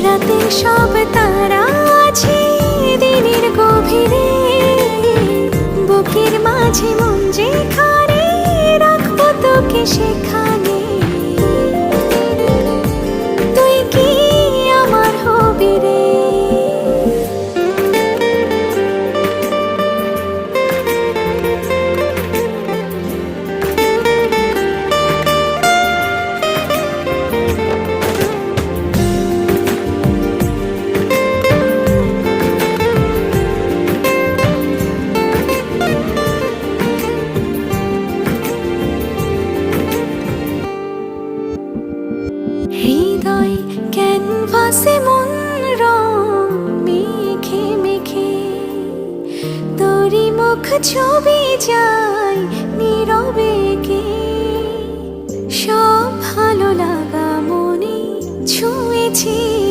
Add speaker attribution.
Speaker 1: রাতের সব তারা আছে দিনের গভীরে, বুকের মাঝে মন যেখানে রাখবো তোকে সেখানে। তুই কি আমার হবি রে? হৃদয় ক্যানভাসে মন রং মেখে মেখে, তোরই মুখ ছবি যায় নীরবে কে। সব ভালো লাগা মনে ছুঁয়েছি